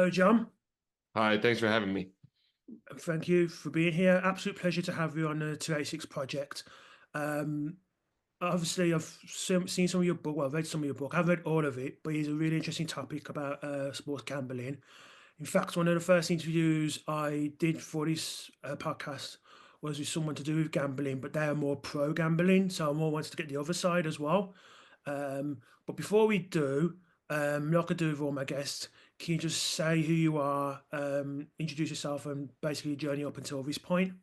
Hello, John. Hi, thanks for having me. Thank you for being here. Absolute pleasure to have you on the 286 project. Um, Obviously, I've seen some of your book. Well, I've read some of your book. I've read all of it, but it's a really interesting topic about sports gambling. In fact, one of the first interviews I did for this podcast was with someone to do with gambling, but they are more pro gambling, so I more wanted to get the other side as well. But before we do, like I do with all my guests, can you just say who you are, introduce yourself, and basically journey up until this point?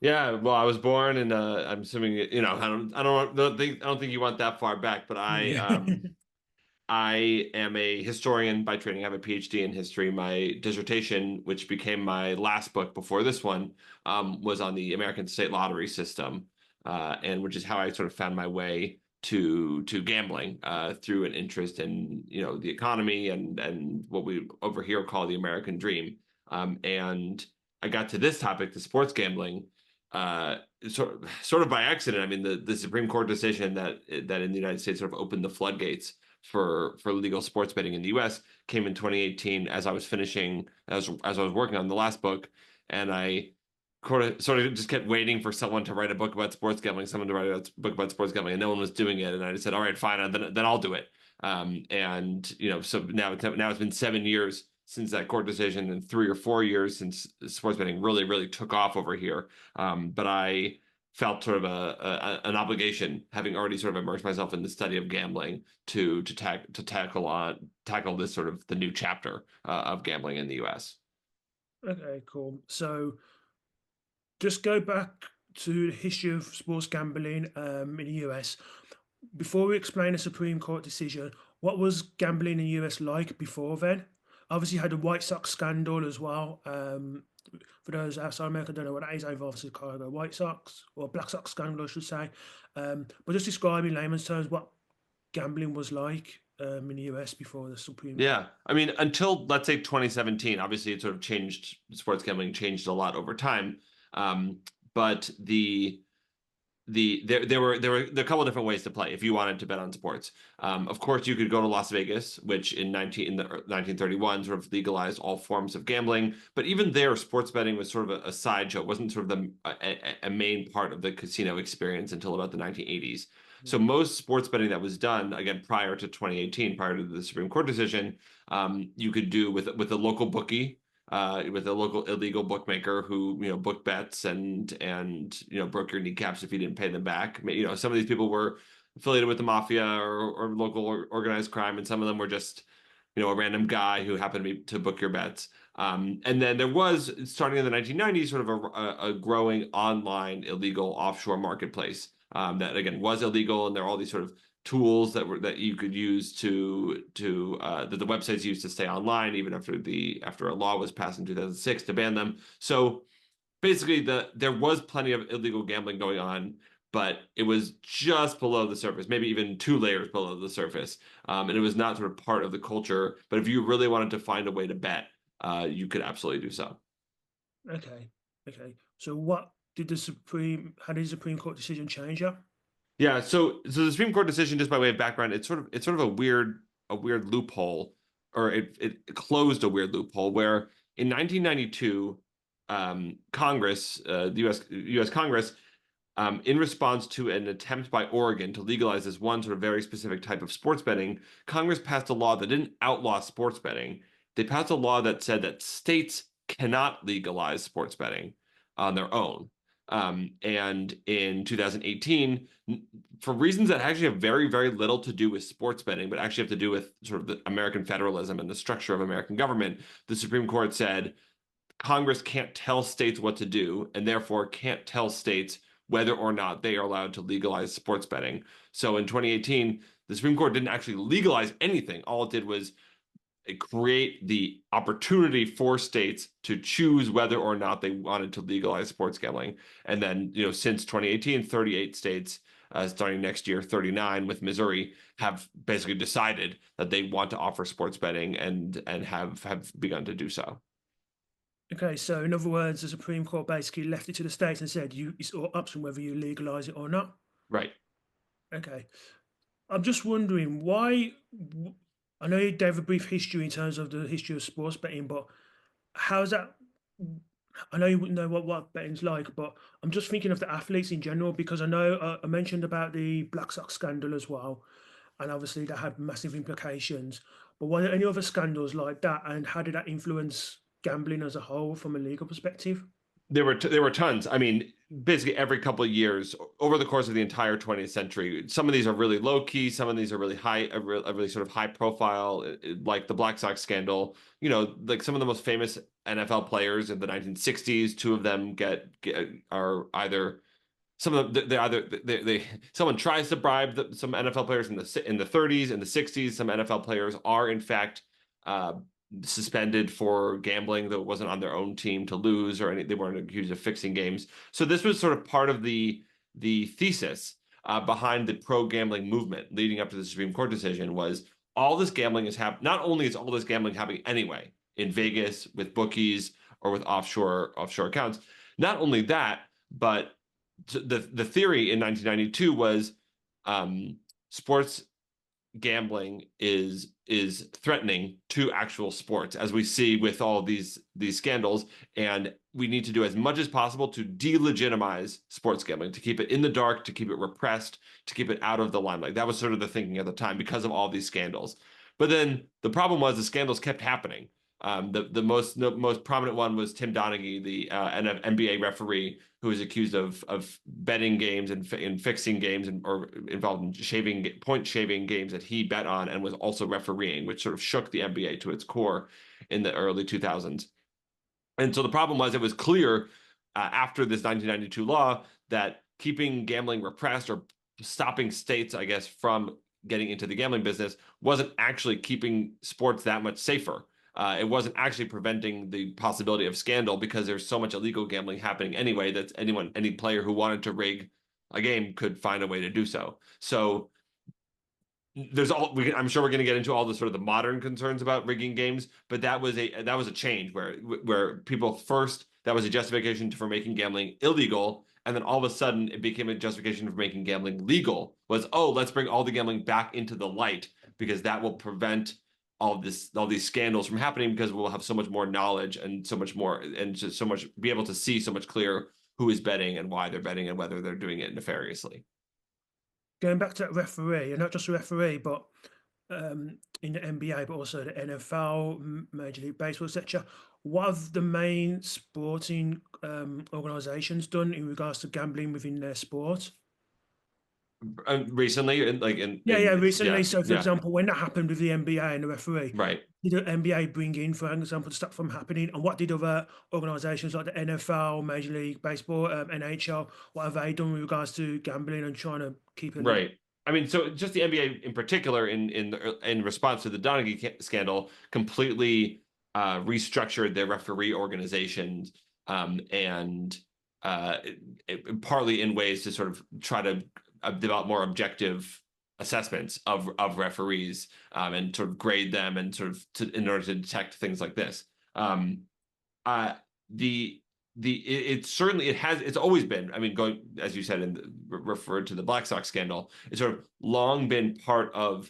Yeah, well, I was born and I'm assuming I don't think you want that far back, but I Yeah. I am a historian by training. I have a PhD in history. My dissertation, which became my last book before this one, was on the American state lottery system, and which is how I sort of found my way to gambling through an interest in the economy and what we over here call the American dream. And I got to this topic, the sports gambling, uh, sort of by accident. I mean, the Supreme Court decision that in the United States sort of opened the floodgates for legal sports betting in the U.S. came in 2018 as I was finishing as I was working on the last book, and I sort of just kept waiting for someone to write a book about sports gambling, someone to write a book about sports gambling, and no one was doing it, and I just said, all right, fine, then I'll do it. And so now it's been 7 years since that court decision and 3 or 4 years since sports betting really took off over here. But I felt sort of an obligation, having already sort of immersed myself in the study of gambling, to tackle this sort of the new chapter of gambling in the U.S. Okay, cool. So just go back to the history of sports gambling in the US. Before we explain the Supreme Court decision, what was gambling in the US like before then? Obviously, you had the White Sox scandal as well. For those outside America, don't know what that is. I involves the Chicago White Sox or Black Sox scandal, I should say. But just describe in layman's terms what gambling was like in the US before the Supreme. Yeah, I mean, until let's say 2017, obviously it sort of changed. Sports gambling changed a lot over time, um, but there were a couple of different ways to play if you wanted to bet on sports. Of course, you could go to Las Vegas, which in the 1931 sort of legalized all forms of gambling. But even there, sports betting was sort of a sideshow. It wasn't sort of a main part of the casino experience until about the 1980s. So most sports betting that was done, again, prior to 2018, prior to the Supreme Court decision, you could do with a local bookie, with a local illegal bookmaker who booked bets and broke your kneecaps if you didn't pay them back. Some of these people were affiliated with the mafia or local organized crime, and some of them were just a random guy who happened to book your bets. And then there was, starting in the 1990s, sort of a growing online illegal offshore marketplace that again was illegal, and there are all these sort of tools that you could use that the websites used to stay online even after a law was passed in 2006 to ban them. So basically, there was plenty of illegal gambling going on, but it was just below the surface, maybe even 2 layers below the surface, and it was not sort of part of the culture. But if you really wanted to find a way to bet, you could absolutely do so. Okay, okay. So what did the Supreme? How did the Supreme Court decision change you? Yeah, so the Supreme Court decision, just by way of background, it's sort of a weird loophole, or it closed a weird loophole where in 1992, Congress, the U.S. Congress, in response to an attempt by Oregon to legalize this one sort of very specific type of sports betting, Congress passed a law that didn't outlaw sports betting. They passed a law that said that states cannot legalize sports betting on their own. And in 2018, for reasons that actually have very little to do with sports betting, but actually have to do with sort of the American federalism and the structure of American government, the Supreme Court said Congress can't tell states what to do, and therefore can't tell states whether or not they are allowed to legalize sports betting. So in 2018, the Supreme Court didn't actually legalize anything. All it did was create the opportunity for states to choose whether or not they wanted to legalize sports gambling. And then, since 2018, 38 states, starting next year, 39 with Missouri, have basically decided that they want to offer sports betting and have begun to do so. Okay, so in other words, the Supreme Court basically left it to the states and said it's all up to whether you legalize it or not. Right. Okay, I'm just wondering why. I know you gave a brief history in terms of the history of sports betting, but how's that? I know you wouldn't know what betting's like, but I'm just thinking of the athletes in general because I know I mentioned about the Black Sox scandal as well, and obviously that had massive implications. But were there any other scandals like that, and how did that influence gambling as a whole from a legal perspective? There were tons. I mean, basically every couple of years over the course of the entire 20th century. Some of these are really low key. Some of these are really high, a really sort of high profile, like the Black Sox scandal. You know, like some of the most famous NFL players in the 1960s. Two of them are either some of them they either they someone tries to bribe some NFL players in the 30s and the 60s. Some NFL players are in fact uh, suspended for gambling that wasn't on their own team to lose or any. They weren't accused of fixing games. So this was sort of part of the thesis behind the pro gambling movement leading up to the Supreme Court decision was all this gambling is happening. Not only is all this gambling happening anyway in Vegas with bookies or with offshore accounts. Not only that, but the theory in 1992 was sports gambling is threatening to actual sports, as we see with all these scandals, and we need to do as much as possible to delegitimize sports gambling, to keep it in the dark, to keep it repressed, to keep it out of the limelight. That was sort of the thinking at the time because of all these scandals. But then the problem was the scandals kept happening. The most prominent one was Tim Donaghy, the NBA referee, who was accused of betting games and fixing games or involved in point shaving games that he bet on and was also refereeing, which sort of shook the NBA to its core in the early 2000s. And so the problem was it was clear after this 1992 law that keeping gambling repressed or stopping states, I guess, from getting into the gambling business wasn't actually keeping sports that much safer. It wasn't actually preventing the possibility of scandal because there's so much illegal gambling happening anyway that any player who wanted to rig a game could find a way to do so. So I'm sure we're going to get into all the sort of the modern concerns about rigging games, but that was a change where people first that was a justification for making gambling illegal, and then all of a sudden it became a justification for making gambling legal. Was, oh, let's bring all the gambling back into the light because that will prevent all these scandals from happening because we'll have so much more knowledge and so much more and just so much be able to see so much clearer who is betting and why they're betting and whether they're doing it nefariously. Going back to that referee, and not just a referee, but in the NBA, but also the NFL, Major League Baseball, etc. What have the main sporting organizations done in regards to gambling within their sport? Recently, Yeah, yeah, recently. yeah, So, for yeah, example, when that happened with the NBA and the referee, right. did the NBA bring in, for example, to stop from happening? And what did other organizations like the NFL, Major League Baseball, NHL, what have they done with regards to gambling and trying to keep it? Right. I mean, so just the NBA in particular, in response to the Donaghy scandal, completely restructured their referee organizations, and partly in ways to sort of try to develop more objective assessments of referees, and sort of grade them and sort of in order to detect things like this. Um, uh, the it certainly it's always been, I mean, going as you said referred to the Black Sox scandal, it's sort of long been part of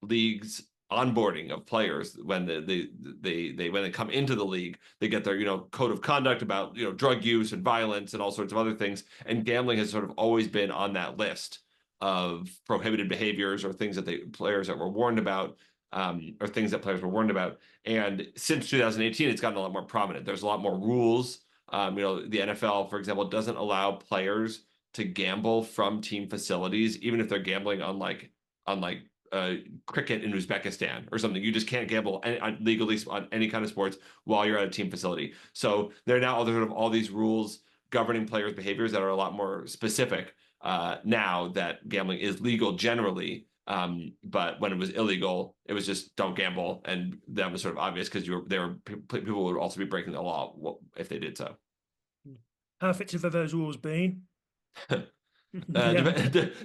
leagues onboarding of players when when they come into the league. They get their code of conduct about drug use and violence and all sorts of other things, and gambling has sort of always been on that list of prohibited behaviors or things that players that were warned about, or things that players were warned about. And since 2018, it's gotten a lot more prominent. There's a lot more rules. The NFL, for example, doesn't allow players to gamble from team facilities, even if they're gambling on cricket in Uzbekistan or something. You just can't gamble legally on any kind of sports while you're at a team facility. So there are now all these rules governing players' behaviors that are a lot more specific now that gambling is legal generally. But when it was illegal, it was just don't gamble, and that was sort of obvious because people would also be breaking the law if they did so. How effective have those rules been? Yeah.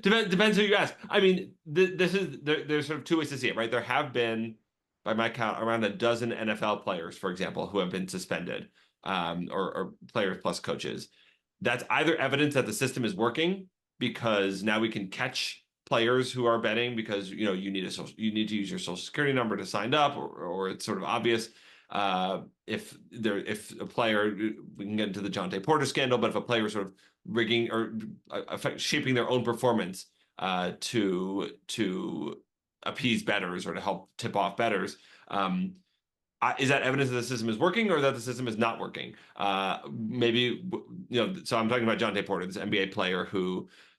Depends who you ask. I mean, there's sort of two ways to see it, right? There have been, by my count, around a dozen NFL players, for example, who have been suspended, or players plus coaches. That's either evidence that the system is working because now we can catch players who are betting because you need to use your social security number to sign up, or it's sort of obvious. If a player, we can get into the Jonte Porter scandal, but if a player is sort of rigging or shaping their own performance to appease bettors or to help tip off bettors, is that evidence that the system is working or that the system is not working? Maybe, so I'm talking about Jonte Porter, this NBA player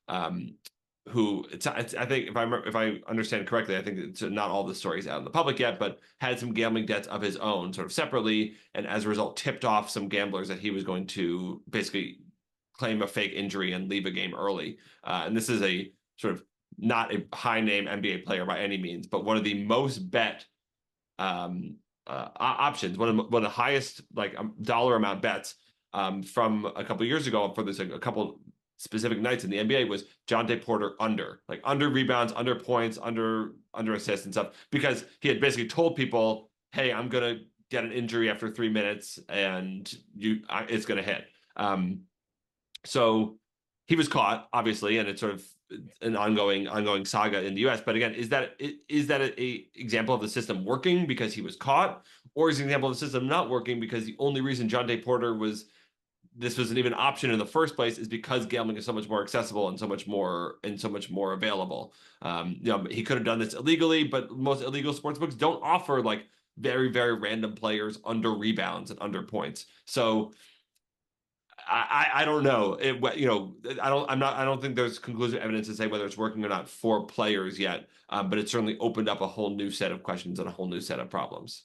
um, I think if I understand correctly, I think it's not all the stories out in the public yet, but had some gambling debts of his own, sort of separately, and as a result, tipped off some gamblers that he was going to basically claim a fake injury and leave a game early. And this is a sort of not a high name NBA player by any means, but one of the most bet options, one of the highest dollar amount bets from a couple of years ago for this a couple specific nights in the NBA was Jonte Porter under rebounds, under points, under assists and stuff, because he had basically told people, "Hey, I'm gonna get an injury after 3 minutes, and it's gonna hit." So he was caught, obviously, and it's sort of an ongoing saga in the U.S. But again, is that a example of the system working because he was caught, or is it an example of the system not working because the only reason Jonte Porter was an even option in the first place is because gambling is so much more accessible and so much more available. He could have done this illegally, but most illegal sports books don't offer like very, very random players under rebounds and under points. So I don't know. I don't think there's conclusive evidence to say whether it's working or not for players yet. But it certainly opened up a whole new set of questions and a whole new set of problems.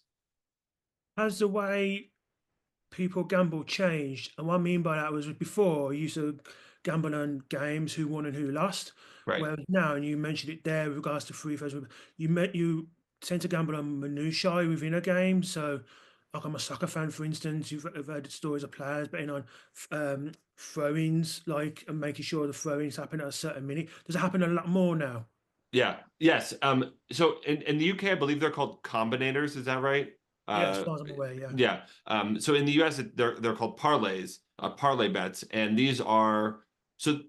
Has the way people gamble changed? And what I mean by that was before you used to gamble on games, who won and who lost. Right. Whereas now, and you mentioned it there with regards to free throws, you tend to gamble on minutiae within a game. So, like I'm a soccer fan, for instance, you've heard stories of players betting on throw-ins, like and making sure the throw-ins happen at a certain minute. Does it happen a lot more now? Yeah. Yes. So in the UK, I believe they're called combinators. Is that right? Yeah, as Uh, far as I'm aware, yeah. yeah. So in the US, they're called parlays, parlay bets, and these are so.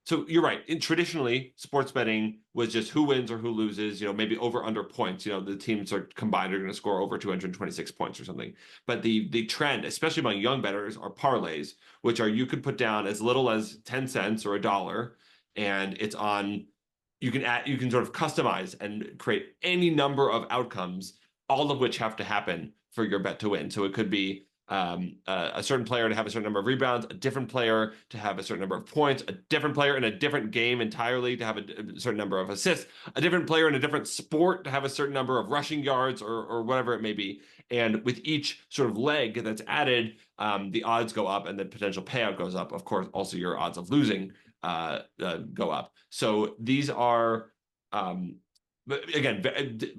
So you're right. Traditionally, sports betting was just who wins or who loses. Maybe over under points. The teams are combined are going to score over 226 points or something. But the trend, especially among young bettors, are parlays, which are you could put down as little as 10 cents or a dollar, and it's on. You can sort of customize and create any number of outcomes, all of which have to happen for your bet to win. So it could be a certain player to have a certain number of rebounds, a different player to have a certain number of points, a different player in a different game entirely to have a certain number of assists, a different player in a different sport to have a certain number of rushing yards or whatever it may be. And with each sort of leg that's added, the odds go up and the potential payout goes up. Of course, also your odds of losing go up. So these are but again,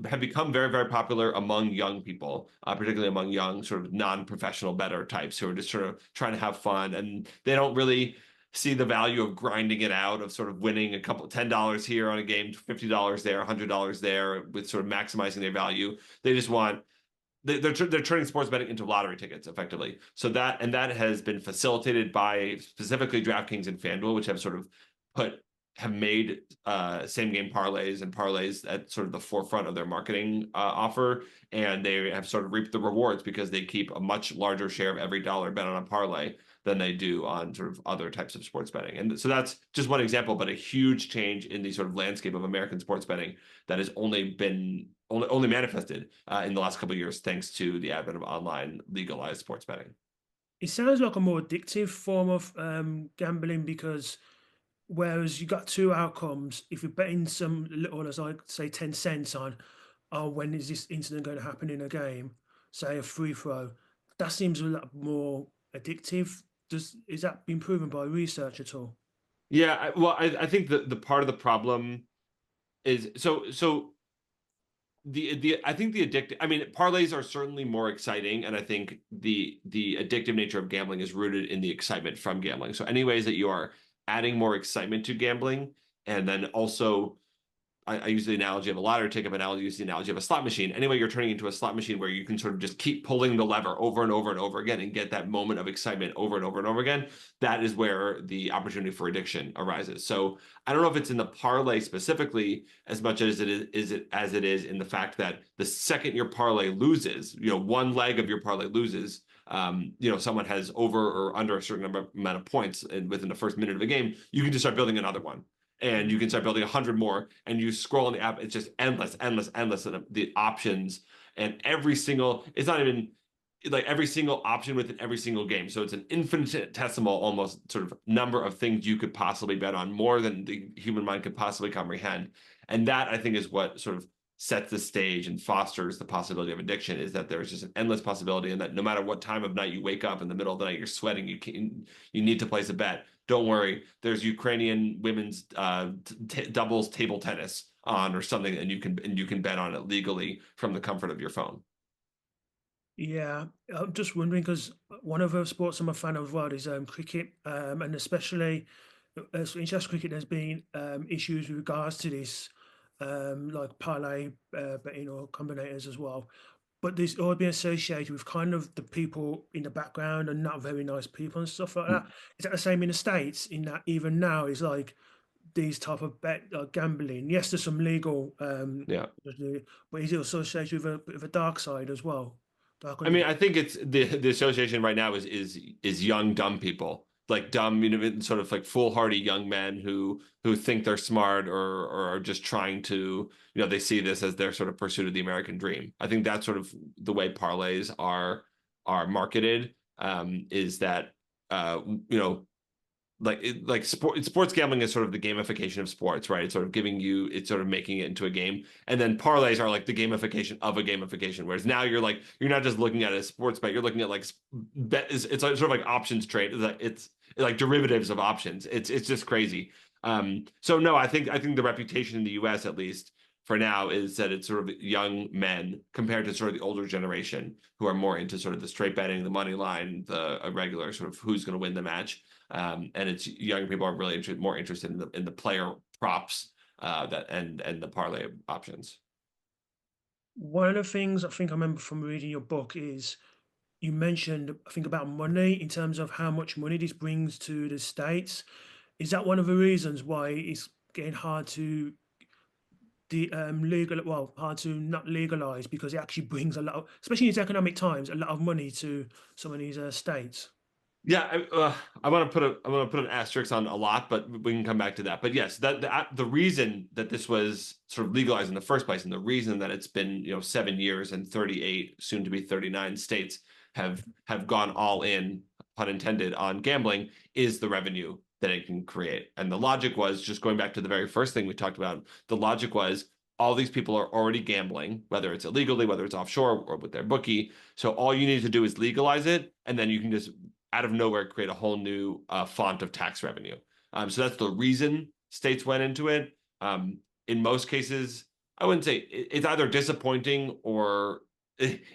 have become very, very popular among young people, particularly among young sort of non-professional bettor types who are just sort of trying to have fun, and they don't really see the value of grinding it out, of sort of winning a couple $10 here on a game, $50 there, $100 there, with sort of maximizing their value. They just want they're turning sports betting into lottery tickets effectively. So that has been facilitated by specifically DraftKings and FanDuel, which have made same game parlays and parlays at sort of the forefront of their marketing offer, and they have sort of reaped the rewards because they keep a much larger share of every dollar bet on a parlay than they do on sort of other types of sports betting. And so that's just one example, but a huge change in the sort of landscape of American sports betting that has only manifested in the last couple of years thanks to the advent of online legalized sports betting. It sounds like a more addictive form of gambling because whereas you got two outcomes, if you're betting some little, as I say, 10 cents on, oh, when is this incident going to happen in a game, say a free throw, that seems a lot more addictive. Is that been proven by research at all? Yeah, I think the part of the problem is the I think the addictive. I mean, parlays are certainly more exciting, and I think the addictive nature of gambling is rooted in the excitement from gambling. So any ways that you are adding more excitement to gambling, and then also I use the analogy of a lottery ticket, but I'll use the analogy of a slot machine. Anyway, you're turning into a slot machine where you can sort of just keep pulling the lever over and over and over again and get that moment of excitement over and over and over again. That is where the opportunity for addiction arises. So I don't know if it's in the parlay specifically as much as it is in the fact that the second your parlay loses, one leg of your parlay loses, someone has over or under a certain amount of points within the first minute of a game, you can just start building another one. And you can start building 100 more, and you scroll on the app. It's just endless, endless, endless. And the options, and it's not even like every single option within every single game. So it's an infinitesimal almost sort of number of things you could possibly bet on, more than the human mind could possibly comprehend. And that, I think, is what sort of sets the stage and fosters the possibility of addiction, is that there's just an endless possibility, and that no matter what time of night you wake up in the middle of the night, you're sweating, you need to place a bet. Don't worry, there's Ukrainian women's doubles table tennis on or something, and you can bet on it legally from the comfort of your phone. Yeah, I'm just wondering because one of the sports I'm a fan of as well is cricket, and especially as international cricket, there's been issues with regards to this, like parlay betting or combinators as well. But this all being associated with kind of the people in the background and not very nice people and stuff like that. Is that the same in the States? In that even now is like these type of gambling. Yes, there's some legal, Yeah. but is it associated with a bit of a dark side as well? Dark I mean, underbelly. I think it's the association right now is young dumb people, like dumb, sort of like foolhardy young men who think they're smart, or are just trying to, they see this as their sort of pursuit of the American dream. I think that's sort of the way parlays are marketed. Is that you know sports gambling is sort of the gamification of sports, right? It's sort of making it into a game. And then parlays are like the gamification of a gamification. Whereas now you're not just looking at a sports bet, you're looking at like bet is it's like, sort of like options trade. It's like derivatives of options. It's just crazy. So no, I think the reputation in the US, at least for now, is that it's sort of young men compared to sort of the older generation who are more into sort of the straight betting, the money line, the regular sort of who's going to win the match. And it's young people are really more interested in the player props, that and the parlay options. One of the things I think I remember from reading your book is you mentioned, I think, about money in terms of how much money this brings to the States. Is that one of the reasons why it's getting hard to hard to not legalize because it actually brings a lot of, especially in these economic times, a lot of money to some of these states? Yeah, I want to put an asterisk on a lot, but we can come back to that. But yes, the reason that this was sort of legalized in the first place, and the reason that it's been 7 years and 38, soon to be 39 states have gone all in, pun intended, on gambling, is the revenue that it can create. And the logic was, just going back to the very first thing we talked about, the logic was all these people are already gambling, whether it's illegally, whether it's offshore or with their bookie. So all you need to do is legalize it, and then you can just out of nowhere create a whole new font of tax revenue. So that's the reason states went into it. In most cases, I wouldn't say it's either disappointing or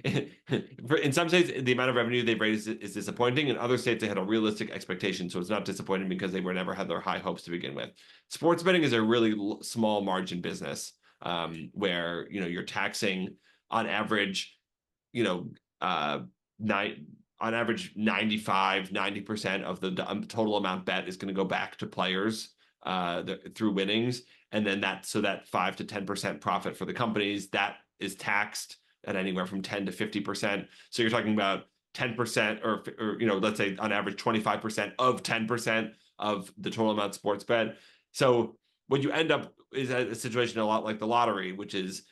in some states, the amount of revenue they've raised is disappointing. In other states, they had a realistic expectation, so it's not disappointing because they were never had their high hopes to begin with. Sports betting is a really small margin business, where you're taxing on average, you know, nine on average 90% of the total amount bet is going to go back to players through winnings, and then that 5 to 10% profit for the companies that is taxed at anywhere from 10 to 50%. So you're talking about 10% or let's say on average 25% of 10% of the total amount sports bet. So what you end up is a situation a lot like the lottery, which is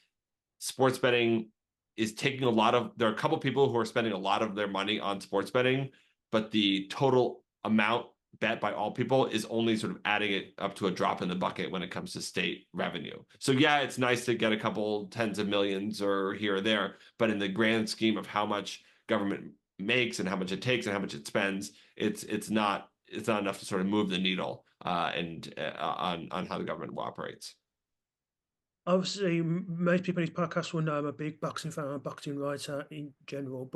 sports betting is taking there are a couple people who are spending a lot of their money on sports betting, but the total amount bet by all people is only sort of adding it up to a drop in the bucket when it comes to state revenue. So yeah, it's nice to get a couple tens of millions or here or there, but in the grand scheme of how much government makes and how much it takes and how much it spends, it's not enough to sort of move the needle and on how the government operates. Obviously, most people in this podcast will know I'm a big boxing fan, I'm a boxing writer in general,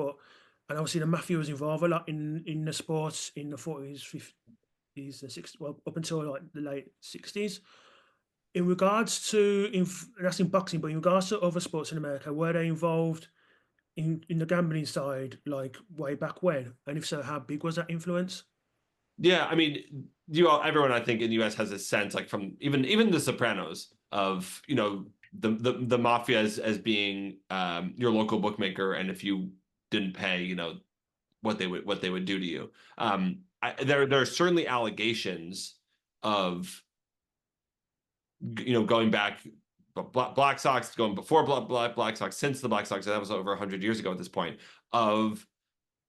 and obviously the mafia was involved a lot in the sports in the 40s, 50s, the 60s, well, up until like the late 60s. in regards to that's in boxing, but in regards to other sports in America, were they involved in the gambling side like way back when? And if so, how big was that influence? Yeah, I mean, everyone I think in the U.S. has a sense, like from even The Sopranos, of the mafia as being your local bookmaker, and if you didn't pay, what they would do to you. There are certainly allegations of going back, Black Sox, going before Black Sox, since the Black Sox, that was over 100 years ago at this point, of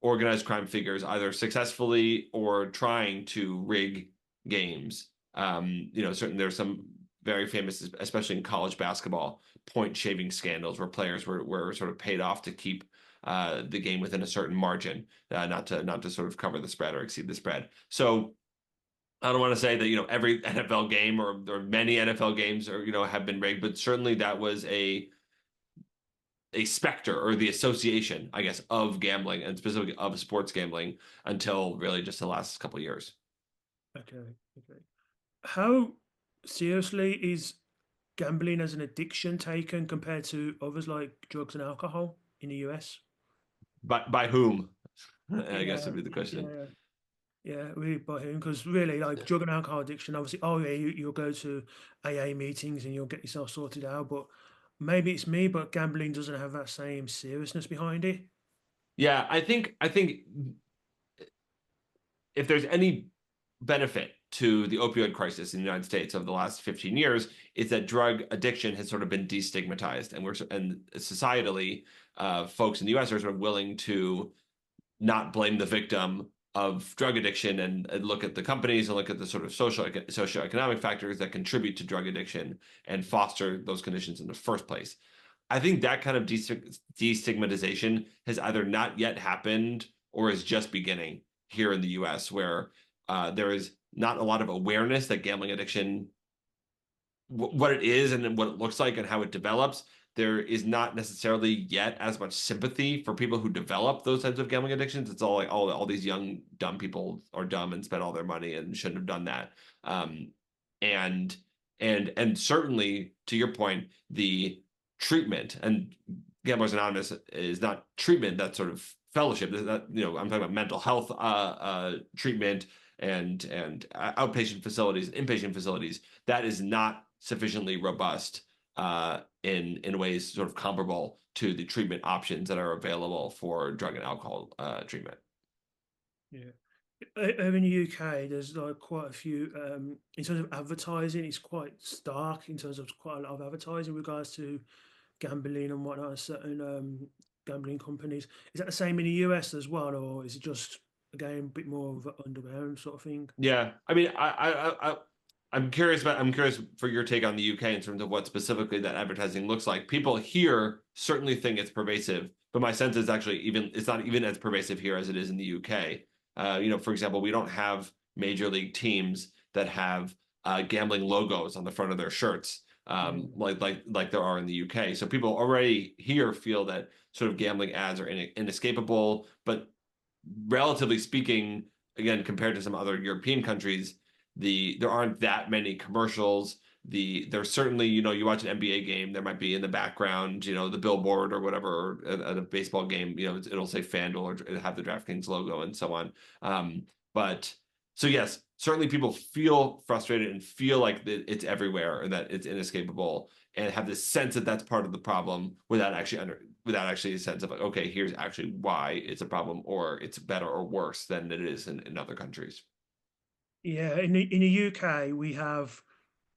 organized crime figures either successfully or trying to rig games. Certainly there's some very famous, especially in college basketball, point shaving scandals where players were sort of paid off to keep the game within a certain margin, not to sort of cover the spread or exceed the spread. So I don't want to say that every NFL game or many NFL games have been rigged, but certainly that was a specter, or the association, I guess, of gambling, and specifically of sports gambling, until really just the last couple of years. Okay, okay. How seriously is gambling as an addiction taken compared to others like drugs and alcohol in the US? By whom? I guess Yeah, would be the question. yeah, yeah, really by whom? Because really, like drug and alcohol addiction, obviously, oh yeah, you'll go to AA meetings and you'll get yourself sorted out, but maybe it's me, but gambling doesn't have that same seriousness behind it. Yeah, I think if there's any benefit to the opioid crisis in the United States of the last 15 years, is that drug addiction has sort of been destigmatized, and societally, folks in the U.S. are sort of willing to not blame the victim of drug addiction, and look at the companies and look at the sort of socioeconomic factors that contribute to drug addiction and foster those conditions in the first place. I think that kind of destigmatization has either not yet happened or is just beginning here in the US, where there is not a lot of awareness that gambling addiction, what it is and what it looks like and how it develops. There is not necessarily yet as much sympathy for people who develop those types of gambling addictions. It's all like all these young dumb people are dumb and spend all their money and shouldn't have done that. Um, and and certainly, to your point, the treatment, and Gamblers Anonymous is not treatment, that's sort of fellowship. That I'm talking about mental health treatment, and outpatient facilities, inpatient facilities. That is not sufficiently robust in ways sort of comparable to the treatment options that are available for drug and alcohol treatment. Yeah. Over in the UK, there's like quite a few, in terms of advertising, it's quite stark in terms of quite a lot of advertising in regards to gambling and whatnot, certain gambling companies. Is that the same in the US as well, or is it just again a bit more of an underground sort of thing? Yeah, I mean, I'm curious for your take on the UK in terms of what specifically that advertising looks like. People here certainly think it's pervasive, but my sense is actually it's not even as pervasive here as it is in the UK. For example, we don't have major league teams that have gambling logos on the front of their shirts, Mm, like there are in the UK. So people already here feel that sort of gambling ads are inescapable, but relatively speaking, again, compared to some other European countries, there aren't that many commercials. There's certainly, you watch an NBA game, there might be in the background, the billboard or whatever, or at a baseball game, it'll say FanDuel or it'll have the DraftKings logo and so on. But so yes, certainly people feel frustrated and feel like that it's everywhere and that it's inescapable, and have this sense that that's part of the problem without actually a sense of like, okay, here's actually why it's a problem, or it's better or worse than it is in other countries. yeah, in the UK, we have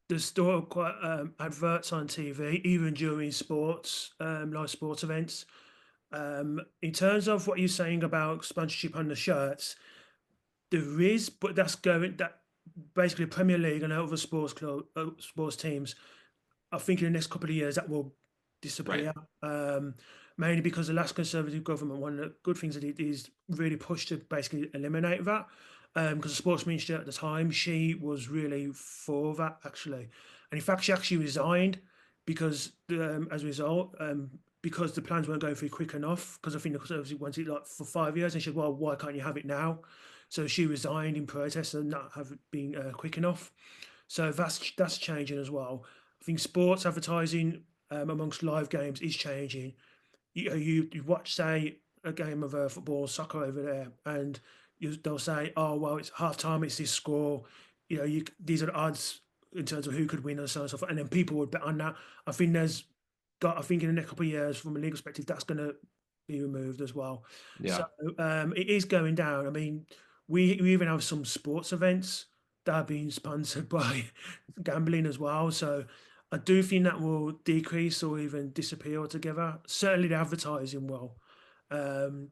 there's still quite adverts on TV, even during sports, live sports events. In terms of what you're saying about sponsorship on the shirts, there is, but that's going that basically Premier League and other sports teams. I think in the next couple of years that will Right. disappear. Um, Mainly because the last Conservative government, one of the good things that it is really pushed to basically eliminate that. Because the sports minister at the time, she was really for that actually, and in fact, she actually resigned because as a result, because the plans weren't going through quick enough. Because I think the Conservatives wanted it like for 5 years, and she said, "Well, why can't you have it now?" So she resigned in protest and not have it been quick enough. So that's changing as well. I think sports advertising amongst live games is changing. You watch, say, a game of football, soccer over there, and they'll say, "Oh, well, it's half time. It's this score. These are the odds in terms of who could win and so on and so forth." And then people would bet on that. I think I think in the next couple of years, from a legal perspective, that's going to be removed as well. So Yeah. it is going down. I mean, we even have some sports events that are being sponsored by gambling as well. So I do think that will decrease or even disappear altogether. Certainly, the advertising will. Um,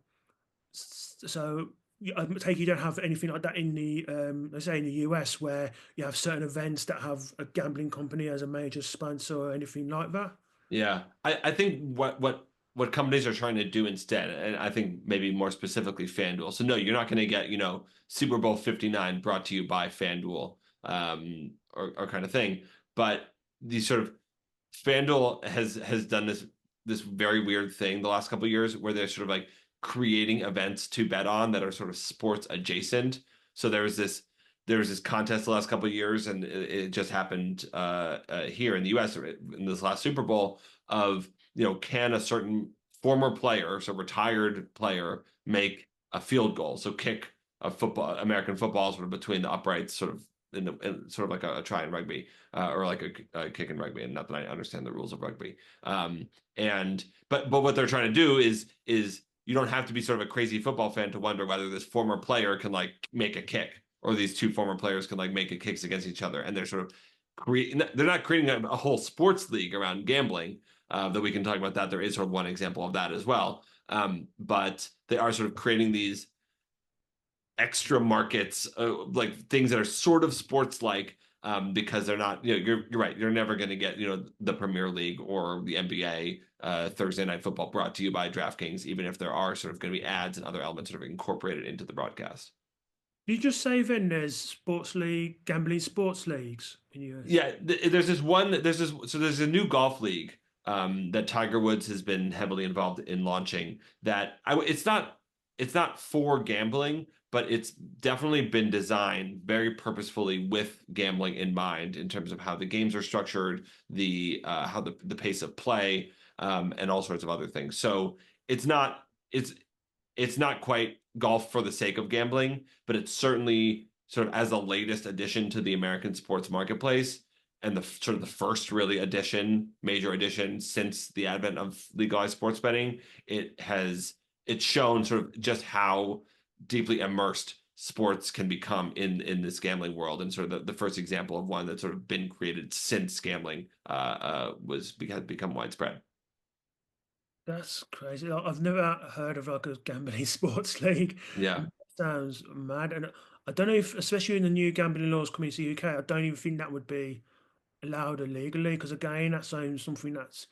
so I take you don't have anything like that in the, let's say in the US, where you have certain events that have a gambling company as a major sponsor or anything like that. Yeah, I think what companies are trying to do instead, and I think maybe more specifically FanDuel. So no, you're not going to get, Super Bowl 59 brought to you by FanDuel, or kind of thing. But these sort of FanDuel has done this very weird thing the last couple of years where they're sort of like creating events to bet on that are sort of sports adjacent. So there was this contest the last couple of years, and it just happened here in the U.S. in this last Super Bowl of can a certain former player, so retired player, make a field goal, so kick a football American football sort of between the uprights, sort of sort of like a try in rugby, or like a kick in rugby, and not that I understand the rules of rugby. And but what they're trying to do is you don't have to be sort of a crazy football fan to wonder whether this former player can like make a kick, or these two former players can like make a kicks against each other, and they're sort of they're not creating a whole sports league around gambling. That we can talk about that. There is sort of one example of that as well. But they are sort of creating these extra markets, like things that are sort of sports like, because they're not, you're right. You're never going to get, the Premier League or the NBA Thursday Night Football brought to you by DraftKings, even if there are sort of going to be ads and other elements that are incorporated into the broadcast. Did you just say then there's sports league, gambling sports leagues in the US? Yeah, there's a new golf league that Tiger Woods has been heavily involved in launching. It's not for gambling, but it's definitely been designed very purposefully with gambling in mind in terms of how the games are structured, the how the pace of play, and all sorts of other things. So it's not it's it's not quite golf for the sake of gambling, but it's certainly sort of as the latest addition to the American sports marketplace, and the sort of the first really major addition since the advent of legalized sports betting. It's shown sort of just how deeply immersed sports can become in this gambling world, and sort of the first example of one that's sort of been created since gambling has become widespread. That's crazy. I've never heard of like a gambling sports league. Yeah. And that sounds mad. And I don't know if, especially in the new gambling laws coming to the UK, I don't even think that would be allowed illegally. Because again, that sounds something that's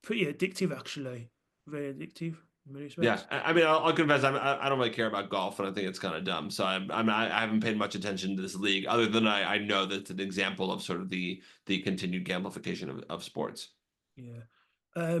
pretty addictive, actually. Very addictive in many Yeah, respects. I mean, I'll confess, I don't really care about golf, and I think it's kind of dumb. So I haven't paid much attention to this league, other than I know that it's an example of sort of the continued gamification of sports. Yeah.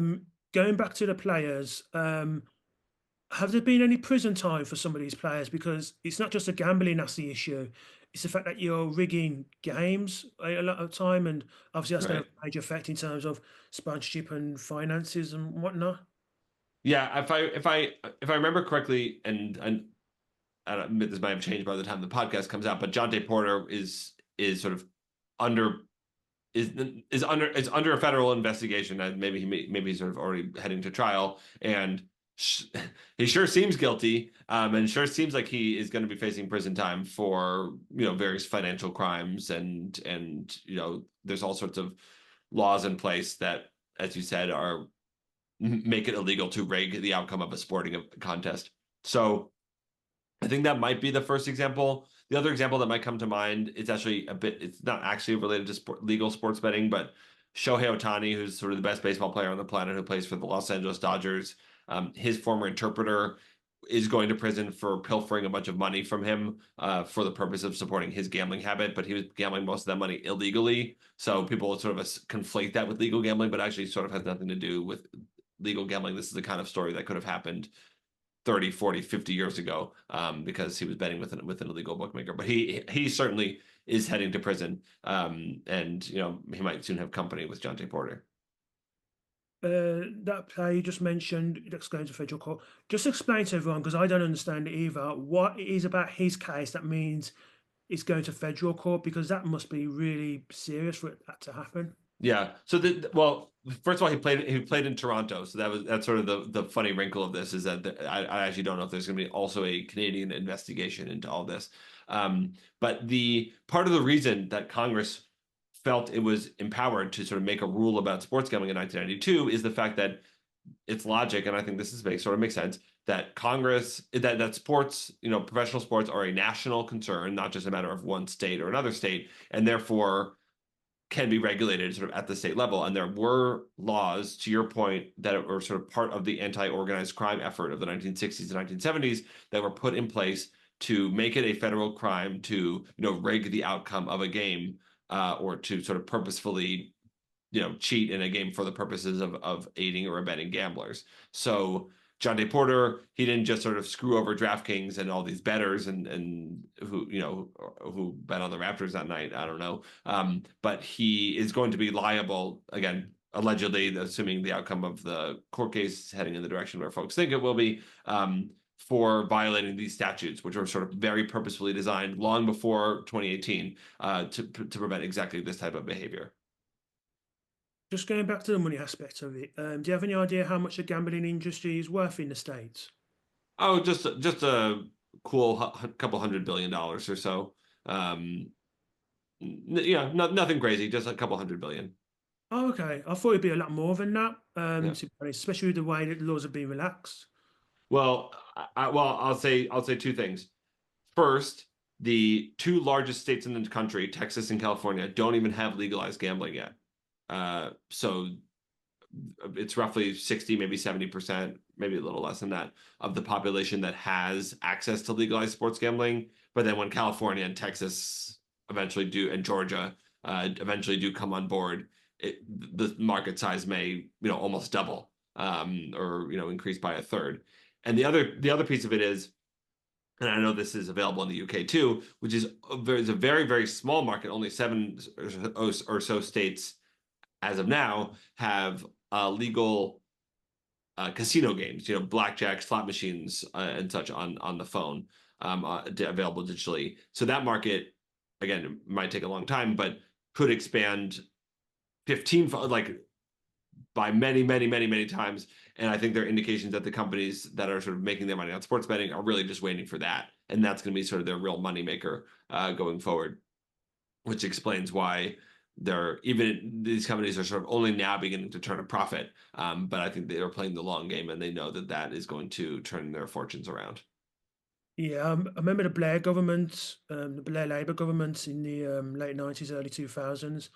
Going back to the players, have there been any prison time for some of these players? Because it's not just the gambling that's the issue. It's the fact that you're rigging games a lot of time, and obviously that's going to Right. have a major effect in terms of sponsorship and finances and whatnot. Yeah, if I remember correctly, and I don't, this might have changed by the time the podcast comes out, but Jonte Porter is sort of under is under a federal investigation, and maybe he's sort of already heading to trial, and sh he sure seems guilty, and sure seems like he is going to be facing prison time for various financial crimes, and there's all sorts of laws in place that, as you said, are make it illegal to rig the outcome of a sporting contest. So I think that might be the first example. The other example that might come to mind is actually it's not actually related to legal sports betting, but Shohei Ohtani, who's sort of the best baseball player on the planet, who plays for the Los Angeles Dodgers. His former interpreter is going to prison for pilfering a bunch of money from him for the purpose of supporting his gambling habit, but he was gambling most of that money illegally. So people sort of conflate that with legal gambling, but actually sort of has nothing to do with legal gambling. This is the kind of story that could have happened 30, 40, 50 years ago, because he was betting with an illegal bookmaker. But he certainly is heading to prison. And he might soon have company with Jonte Porter. That player you just mentioned that's going to federal court. Just explain to everyone because I don't understand it either. What it is about his case that means it's going to federal court because that must be really serious for that to happen. Yeah. So well, first of all, he played in Toronto, so that's sort of the funny wrinkle of this is that I actually don't know if there's going to be also a Canadian investigation into all this. But the part of the reason that Congress felt it was empowered to sort of make a rule about sports gambling in 1992 is the fact that it's logic, and I think this is sort of makes sense that Congress that sports, professional sports are a national concern, not just a matter of one state or another state, and therefore can be regulated sort of at the state level. And there were laws, to your point, that were sort of part of the anti-organized crime effort of the 1960s and 1970s that were put in place to make it a federal crime to, rig the outcome of a game or to sort of purposefully, cheat in a game for the purposes of aiding or abetting gamblers. So Jonte Porter, he didn't just sort of screw over DraftKings and all these bettors and who bet on the Raptors that night. I don't know. But he is going to be liable again, allegedly, assuming the outcome of the court case heading in the direction where folks think it will be, for violating these statutes, which were sort of very purposefully designed long before 2018 to prevent exactly this type of behavior. Just going back to the money aspect of it, do you have any idea how much the gambling industry is worth in the States? Oh, just a cool couple $100 billion or so. Yeah, nothing crazy, just a couple hundred billion. Oh, okay. I thought it'd be a lot more than that, Yeah. to be honest, especially with the way that the laws have been relaxed. Well, I'll say two things. First, the two largest states in the country, Texas and California, don't even have legalized gambling yet. So it's roughly 60, maybe 70%, maybe a little less than that, of the population that has access to legalized sports gambling. But then when California and Texas eventually do, and Georgia eventually do come on board, the market size may, almost double, or, increase by a third. And the other piece of it is, and I know this is available in the UK too, which is there's a very, very small market. Only 7 or so states as of now have legal casino games, blackjack, slot machines, and such on the phone, available digitally. So that market, again, it might take a long time, but could expand 15 like by many, many, many, many times. And I think there are indications that the companies that are sort of making their money on sports betting are really just waiting for that, and that's going to be sort of their real moneymaker going forward, which explains why these companies are sort of only now beginning to turn a profit. But I think they are playing the long game, and they know that that is going to turn their fortunes around. Yeah, I remember the Blair government, the Blair Labour government in the late 90s, early 2000s.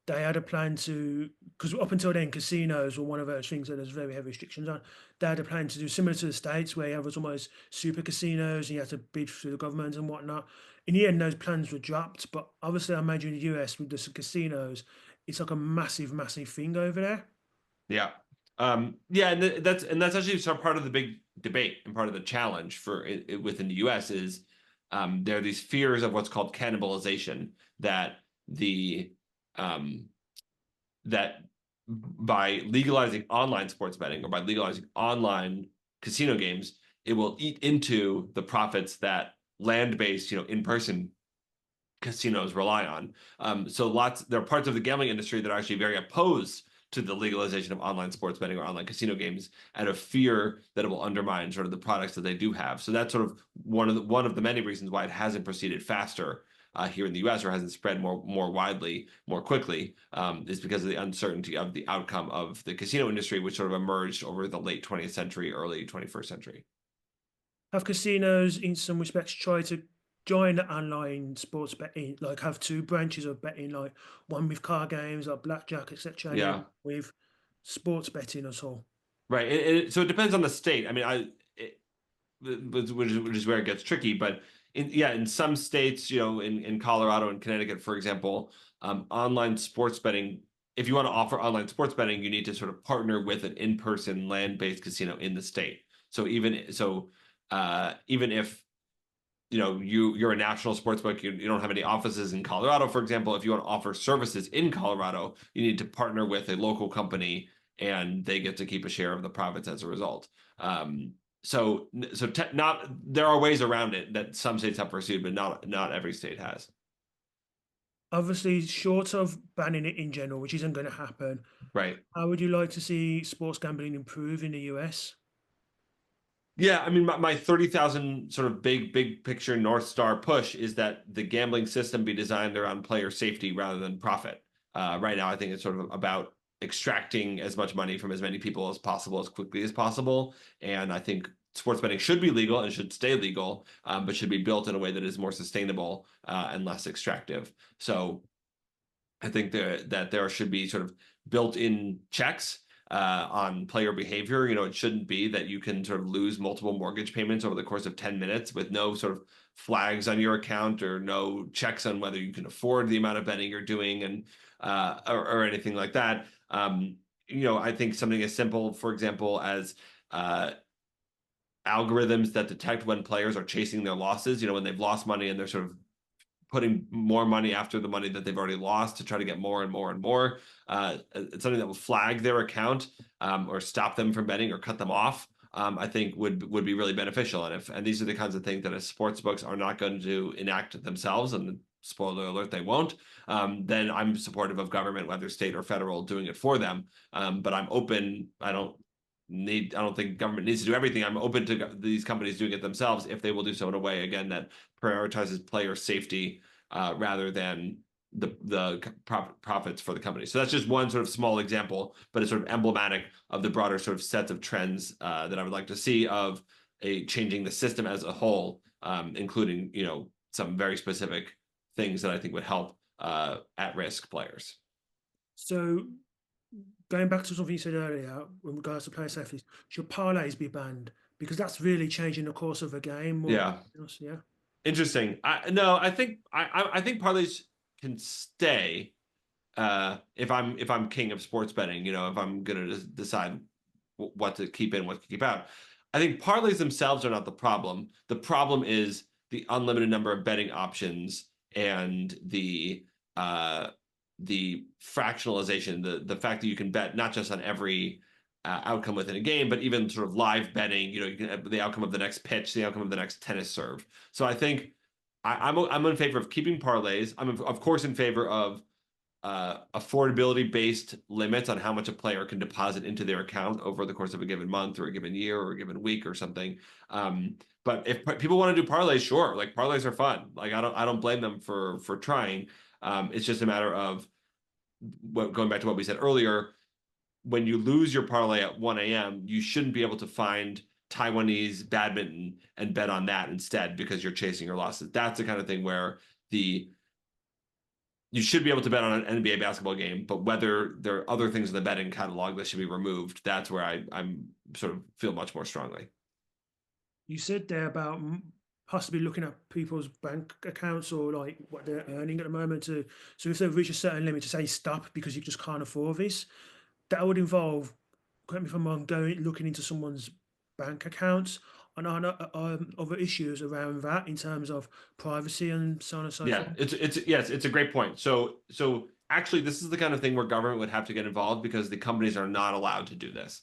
They had a plan to, because up until then, casinos were one of those things that there's very heavy restrictions on. They had a plan to do similar to the States, where you have almost super casinos and you had to bid through the government and whatnot. In the end, those plans were dropped. But obviously, I imagine in the US with the casinos, it's like a massive, massive thing over there. Yeah. Yeah, and that's actually some part of the big debate and part of the challenge for within the U.S. is there are these fears of what's called cannibalization that the um, that by legalizing online sports betting or by legalizing online casino games, it will eat into the profits that land-based, in-person casinos rely on. So there are parts of the gambling industry that are actually very opposed to the legalization of online sports betting or online casino games out of fear that it will undermine sort of the products that they do have. So that's sort of one of the many reasons why it hasn't proceeded faster here in the U.S. or hasn't spread more widely, more quickly, is because of the uncertainty of the outcome of the casino industry, which sort of emerged over the late 20th century, early 21st century. Have casinos, in some respects, tried to join the online sports betting, like have two branches of betting, like one with car games like blackjack, etc., and the other Yeah. with sports betting at all? Right. So it depends on the state. I mean, which is where it gets tricky. But in some states, in Colorado and Connecticut, for example, online sports betting. If you want to offer online sports betting, you need to sort of partner with an in-person land-based casino in the state. So even if you're a national sportsbook. You don't have any offices in Colorado, for example. If you want to offer services in Colorado, you need to partner with a local company, and they get to keep a share of the profits as a result. Not there are ways around it that some states have pursued, but not every state has. Obviously, short of banning it in general, which isn't going to happen, Right. how would you like to see sports gambling improve in the US? Yeah, I mean, my 30,000 sort of big picture North Star push is that the gambling system be designed around player safety rather than profit. Right now, I think it's sort of about extracting as much money from as many people as possible, as quickly as possible. And I think sports betting should be legal and should stay legal, but should be built in a way that is more sustainable and less extractive. So I think that there should be sort of built-in checks on player behavior. It shouldn't be that you can sort of lose multiple mortgage payments over the course of 10 minutes with no sort of flags on your account or no checks on whether you can afford the amount of betting you're doing and or anything like that. I think something as simple, for example, as algorithms that detect when players are chasing their losses, when they've lost money and they're sort of putting more money after the money that they've already lost to try to get more and more and more. It's something that will flag their account or stop them from betting or cut them off. I think would be really beneficial. And these are the kinds of things that as sports books are not going to enact themselves. And spoiler alert, they won't. Then I'm supportive of government, whether state or federal, doing it for them. But I'm open. I don't think government needs to do everything. I'm open to these companies doing it themselves if they will do so in a way, again, that prioritizes player safety rather than the profits for the company. So that's just one sort of small example, but it's sort of emblematic of the broader sort of sets of trends that I would like to see of a changing the system as a whole, including some very specific things that I think would help at-risk players. So, going back to something you said earlier, in regards to player safety, should parlays be banned? Because that's really changing the course of a game more than Yeah. anything else, yeah. Interesting. No, I think parlays can stay if I'm king of sports betting. If I'm gonna decide what to keep in, what to keep out. I think parlays themselves are not the problem. The problem is the unlimited number of betting options and the fractionalization, the fact that you can bet not just on every outcome within a game, but even sort of live betting. You can the outcome of the next pitch, the outcome of the next tennis serve. So I think I'm in favor of keeping parlays. I'm of course in favor of affordability based limits on how much a player can deposit into their account over the course of a given month or a given year or a given week or something. But if people want to do parlays, sure, like parlays are fun. Like I don't blame them for trying. It's just a matter of going back to what we said earlier. When you lose your parlay at 1 a.m., you shouldn't be able to find Taiwanese badminton and bet on that instead because you're chasing your losses. That's the kind of thing where the you should be able to bet on an NBA basketball game, but whether there are other things in the betting catalog that should be removed, that's where I'm sort of feel much more strongly. You said there about possibly looking at people's bank accounts or like what they're earning at the moment to so if they've reached a certain limit to say stop because you just can't afford this, that would involve, correct me if I'm wrong, going looking into someone's bank accounts and other issues around that in terms of privacy and so on and so Yeah, forth. it's a great point. So actually, this is the kind of thing where government would have to get involved because the companies are not allowed to do this.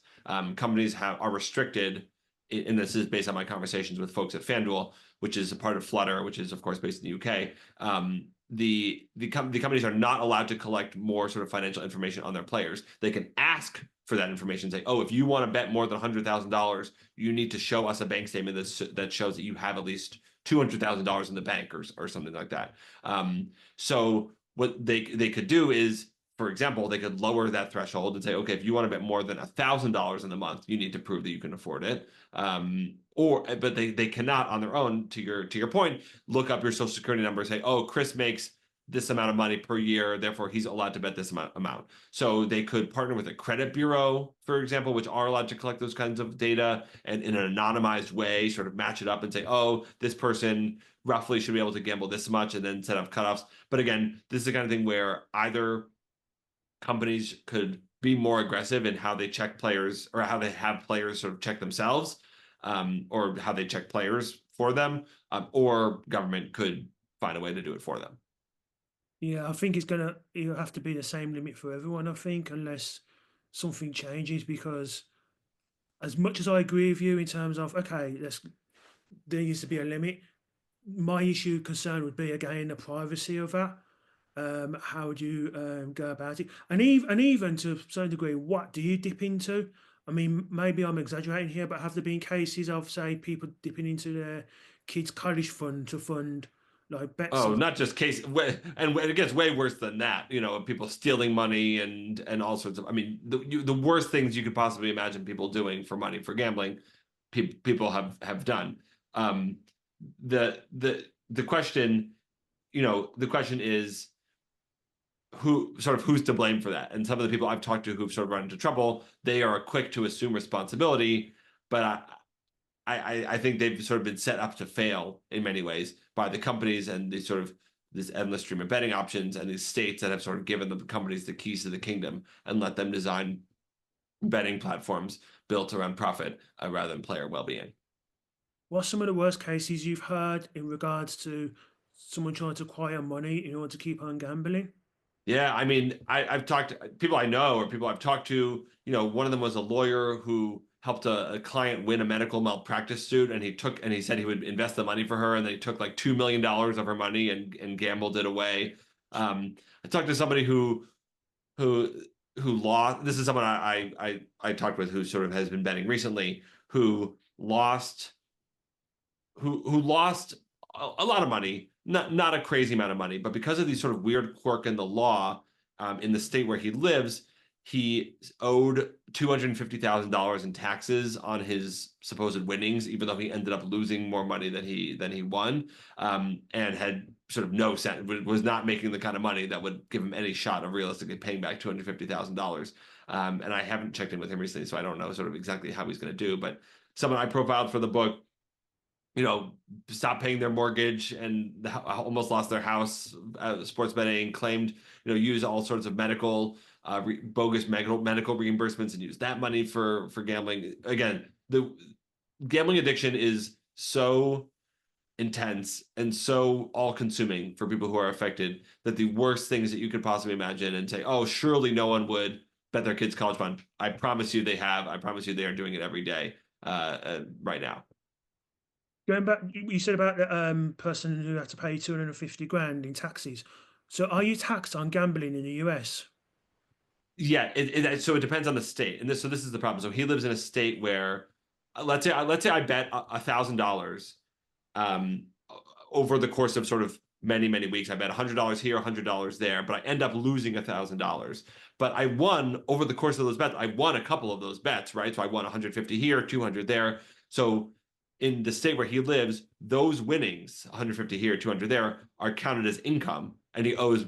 Companies are restricted, and this is based on my conversations with folks at FanDuel, which is a part of Flutter, which is of course based in the UK. The companies are not allowed to collect more sort of financial information on their players. They can ask for that information, say, oh, if you want to bet more than $100,000, you need to show us a bank statement that shows that you have at least $200,000 in the bank or something like that. So what they could do is, for example, they could lower that threshold and say, okay, if you want to bet more than $1,000 in the month, you need to prove that you can afford it. But they cannot on their own, to your point, look up your social security number and say, oh, Chris makes this amount of money per year, therefore he's allowed to bet this amount. So they could partner with a credit bureau, for example, which are allowed to collect those kinds of data and in an anonymized way, sort of match it up and say, oh, this person roughly should be able to gamble this much and then set up cutoffs. But again, this is the kind of thing where either companies could be more aggressive in how they check players or how they have players sort of check themselves, or how they check players for them, or government could find a way to do it for them. Yeah, I think it'll have to be the same limit for everyone, I think, unless something changes, because as much as I agree with you in terms of, okay, there needs to be a limit. My concern would be again the privacy of that. How would you go about it? And even to a certain degree, what do you dip into? I mean, maybe I'm exaggerating here, but have there been cases of, say, people dipping into their kids' college fund to fund like bets Oh, of? not just case, and it gets way worse than that. People stealing money and all sorts of. I mean, the worst things you could possibly imagine people doing for money for gambling, people have done. Um, the question, the question is who's to blame for that? And some of the people I've talked to who've sort of run into trouble, they are quick to assume responsibility, but I think they've sort of been set up to fail in many ways by the companies and the sort of this endless stream of betting options and these states that have sort of given the companies the keys to the kingdom and let them design betting platforms built around profit rather than player well-being. What's some of the worst cases you've heard in regards to someone trying to acquire money in order to keep on gambling? Yeah, I mean, I've talked to people I know or people I've talked to. One of them was a lawyer who helped a client win a medical malpractice suit, and he said he would invest the money for her, and they took like $2 million of her money and gambled it away. I talked to somebody who who lost. This is someone I talked with who sort of has been betting recently, who lost a lot of money, not a crazy amount of money, but because of these sort of weird quirk in the law in the state where he lives, he owed $250,000 in taxes on his supposed winnings, even though he ended up losing more money than he won, and had sort of no sense, was not making the kind of money that would give him any shot of realistically paying back $250,000. And I haven't checked in with him recently, so I don't know sort of exactly how he's going to do. But someone I profiled for the book stopped paying their mortgage and almost lost their house, sports betting, claimed, use all sorts of bogus medical reimbursements and use that money for gambling. Again, the gambling addiction is so intense and so all-consuming for people who are affected that the worst things that you could possibly imagine and say, oh, surely no one would bet their kids' college fund. I promise you they have. I promise you they are doing it every day right now. Going back, you said about the person who had to pay 250 grand in taxes. So are you taxed on gambling in the US? Yeah, so it depends on the state, and this is the problem. So he lives in a state where, let's say I bet $1,000, um, over the course of sort of many weeks. I bet $100 here, $100 there, but I end up losing $1,000. But I won over the course of those bets. I won a couple of those bets, right? So I won 150 here, 200 there. So in the state where he lives, those winnings, 150 here, 200 there, are counted as income, and he owes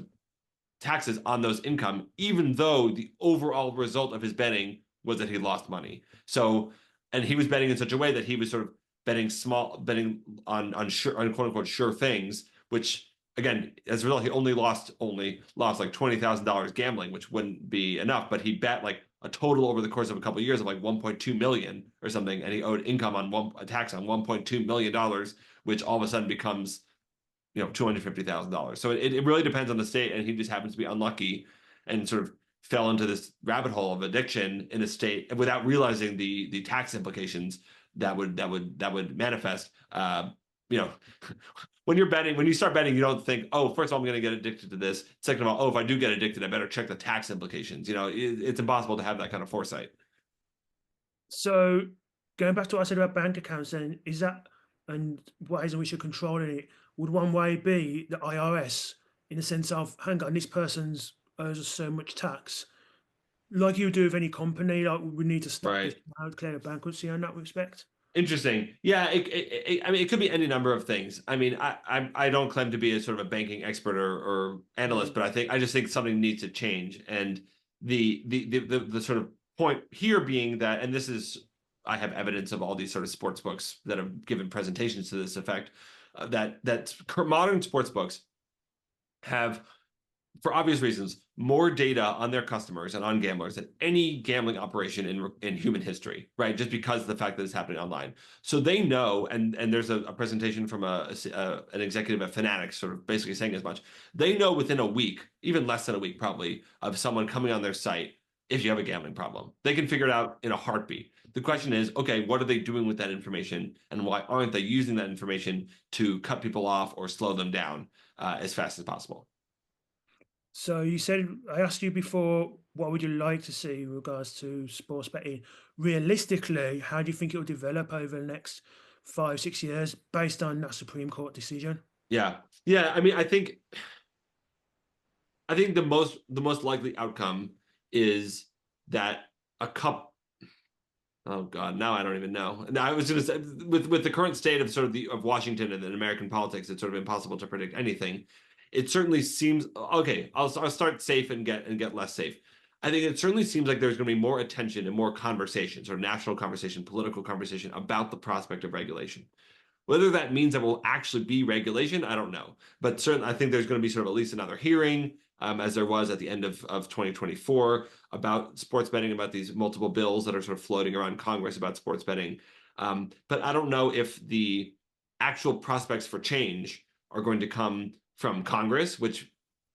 taxes on those income, even though the overall result of his betting was that he lost money. So, and he was betting in such a way that he was sort of betting on quote unquote sure things, which again, as a result, he only lost like $20,000 gambling, which wouldn't be enough. But he bet like a total over the course of a couple of years of like 1.2 million or something, and he owed income on a tax on $1.2 million, which all of a sudden becomes $250,000. So it really depends on the state, and he just happens to be unlucky and sort of fell into this rabbit hole of addiction in a state without realizing the tax implications that would manifest. You know, when you start betting, you don't think, oh, first of all, I'm going to get addicted to this. Second of all, oh, if I do get addicted, I better check the tax implications. It's impossible to have that kind of foresight. So going back to what I said about bank accounts, then is that and ways in which you're controlling it? Would one way be the IRS in the sense of, hang on, this person's owes us so much tax, like you do with any company, like we need to stop this Right. now, declare a bankruptcy in that respect? Interesting. Yeah, I mean, it could be any number of things. I mean, I don't claim to be a sort of a banking expert or analyst, Mm. but I just think something needs to change. And the sort of point here being that, and this is, I have evidence of all these sort of sports books that have given presentations to this effect, that modern sports books have for obvious reasons, more data on their customers and on gamblers than any gambling operation in human history, right? Just because of the fact that it's happening online. So they know, and there's a presentation from an executive at Fanatics sort of basically saying as much. They know within a week, even less than a week probably, of someone coming on their site if you have a gambling problem. They can figure it out in a heartbeat. The question is, okay, what are they doing with that information, and why aren't they using that information to cut people off or slow them down as fast as possible? So you said I asked you before, what would you like to see in regards to sports betting? Realistically, how do you think it will develop over the next 5, 6 years based on that Supreme Court decision? Yeah. Yeah. I mean, I think the most likely outcome is that a cup. Oh God, now I don't even know. Now I was going to say, with the current state of sort of of Washington and American politics, it's sort of impossible to predict anything. It certainly seems okay. I'll start safe and get less safe. I think it certainly seems like there's going to be more attention and more conversation, sort of national conversation, political conversation about the prospect of regulation. Whether that means there will actually be regulation, I don't know. But certainly, I think there's going to be sort of at least another hearing, as there was at the end of 2024, about sports betting, about these multiple bills that are sort of floating around Congress about sports betting. But I don't know if the actual prospects for change are going to come from Congress, which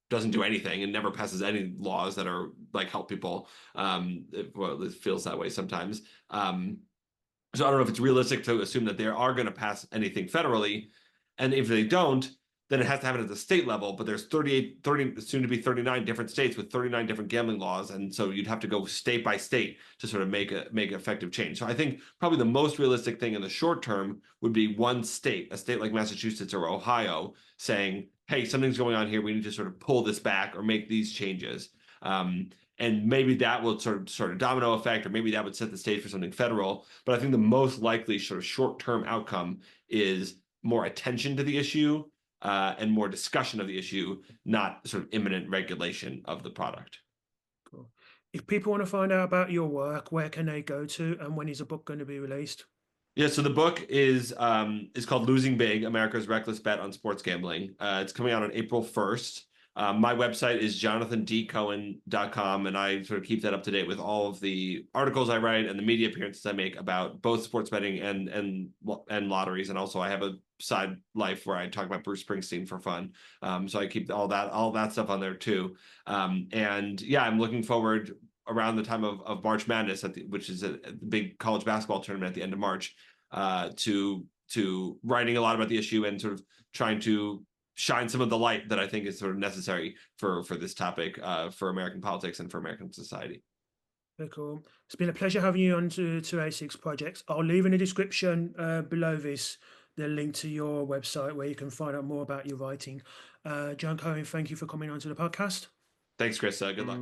doesn't do anything and never passes any laws that are like help people. Well, it feels that way sometimes. So I don't know if it's realistic to assume that they are going to pass anything federally. And if they don't, then it has to happen at the state level. But there's 38, 30, soon to be 39 different states with 39 different gambling laws. And so you'd have to go state by state to sort of make effective change. So I think probably the most realistic thing in the short term would be one state, a state like Massachusetts or Ohio, saying, hey, something's going on here. We need to sort of pull this back or make these changes. And maybe that will sort of domino effect, or maybe that would set the stage for something federal. But I think the most likely sort of short-term outcome is more attention to the issue and more discussion of the issue, not sort of imminent regulation of the product. Cool. If people want to find out about your work, where can they go to, and when is the book going to be released? Yeah, so the book is called Losing Big: America's Reckless Bet on Sports Gambling. It's coming out on April 1st. My website is jonathndcohen.com, and I sort of keep that up to date with all of the articles I write and the media appearances I make about both sports betting and lotteries. And also I have a side life where I talk about Bruce Springsteen for fun. So I keep all that stuff on there too. And yeah, I'm looking forward around the time of March Madness, which is a big college basketball tournament at the end of March, to writing a lot about the issue and sort of trying to shine some of the light that I think is sort of necessary for this topic, for American politics and for American society. Very cool. It's been a pleasure having you on to 286 Projects. I'll leave in the description below this the link to your website where you can find out more about your writing. Jon Cohen, thank you for coming on to the podcast. Thanks, Chris. Good luck.